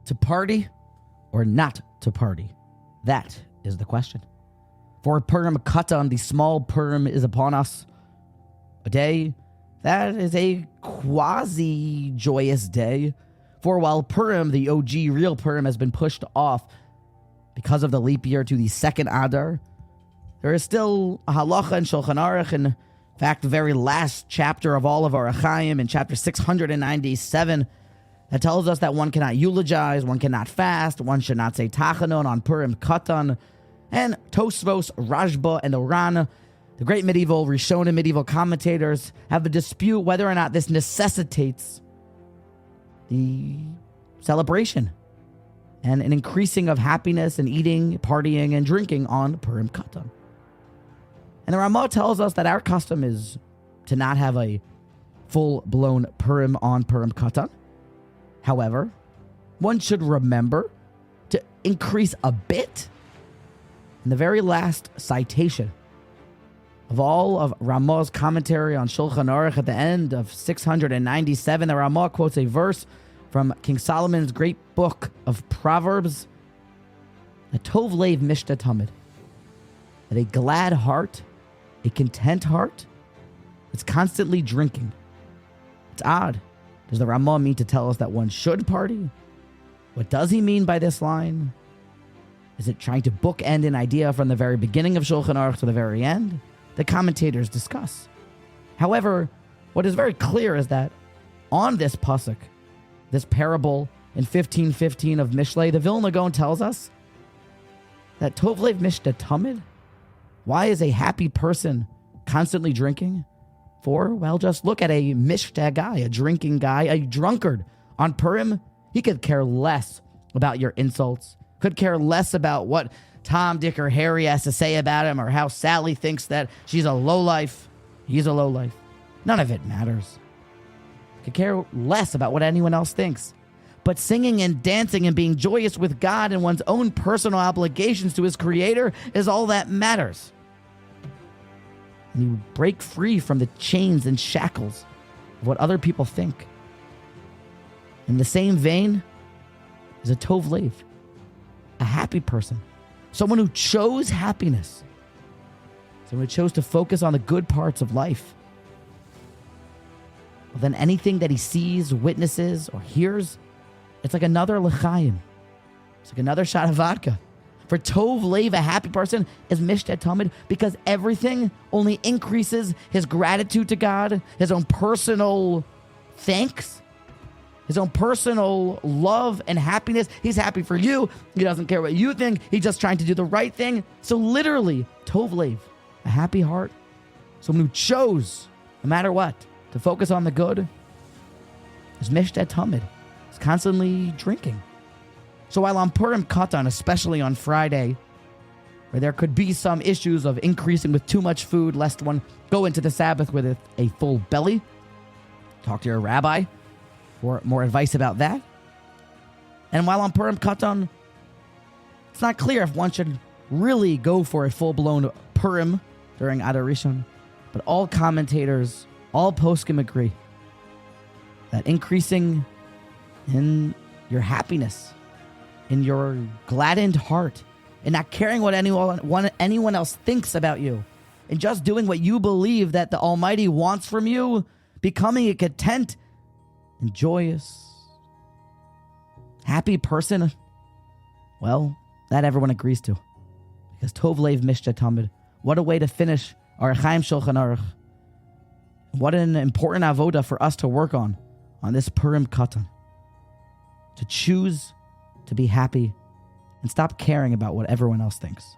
To party or not to party? That is the question. For Purim Katan, the small Purim is upon us. A day that is a quasi-joyous day. For while Purim, the OG real Purim, has been pushed off because of the leap year to the second Adar, there is still a Halacha in Shulchan Aruch, in fact, the very last chapter of all of our Achaim, in chapter 697, that tells us that one cannot eulogize, one cannot fast, one should not say Tachanon on Purim Katan. And Tosfos, Rashba, and Oran, the great medieval Rishonim, medieval commentators, have a dispute whether or not this necessitates the celebration and an increasing of happiness and eating, partying, and drinking on Purim Katan. And the Ramah tells us that our custom is to not have a full-blown Purim on Purim Katan. However, one should remember to increase a bit. In the very last citation of all of Ramah's commentary on Shulchan Aruch at the end of 697, the Ramah quotes a verse from King Solomon's great book of Proverbs, a Tov Lev Mishta Tamid, that a glad heart, a content heart, is constantly drinking. It's odd. Does the Ramah mean to tell us that one should party? What does he mean by this line? Is it trying to bookend an idea from the very beginning of Shulchan Aruch to the very end? The commentators discuss. However, what is very clear is that on this pasuk, this parable in 15:15 of Mishlei, the Vilna Gaon tells us that Tov Lev Mishta Tamid. Why is a happy person constantly drinking? For, well, just look at a Mishta guy, a drinking guy, a drunkard. On Purim, he could care less about your insults, could care less about what Tom, Dick, or Harry has to say about him, or how Sally thinks that she's a lowlife. He's a lowlife. None of it matters. Could care less about what anyone else thinks. But singing and dancing and being joyous with God and one's own personal obligations to his Creator is all that matters. And you break free from the chains and shackles of what other people think. In the same vein is a Tov Lev, a happy person, someone who chose happiness, someone who chose to focus on the good parts of life. Well, then anything that he sees, witnesses, or hears, it's like another l'chaim. It's like another shot of vodka. For Tov Lev, a happy person, is Mishta Tamid, because everything only increases his gratitude to God, his own personal thanks, his own personal love and happiness. He's happy for you. He doesn't care what you think. He's just trying to do the right thing. So literally, Tov Lev, a happy heart, someone who chose, no matter what, to focus on the good, is Mishta Tamid. He's constantly drinking. So while on Purim Katan, especially on Friday, where there could be some issues of increasing with too much food, lest one go into the Sabbath with a full belly, talk to your rabbi for more advice about that. And while on Purim Katan, it's not clear if one should really go for a full-blown Purim during Adar Rishon, but all commentators, all poskim agree that increasing in your happiness, in your gladdened heart, and not caring what anyone else thinks about you, and just doing what you believe that the Almighty wants from you, becoming a content and joyous, happy person, well, that everyone agrees to. Because Tov Lev Mishta Tamid, what a way to finish our Chaim Shulchan Aruch. What an important avoda for us to work on this Purim Katan. To choose to be happy and stop caring about what everyone else thinks.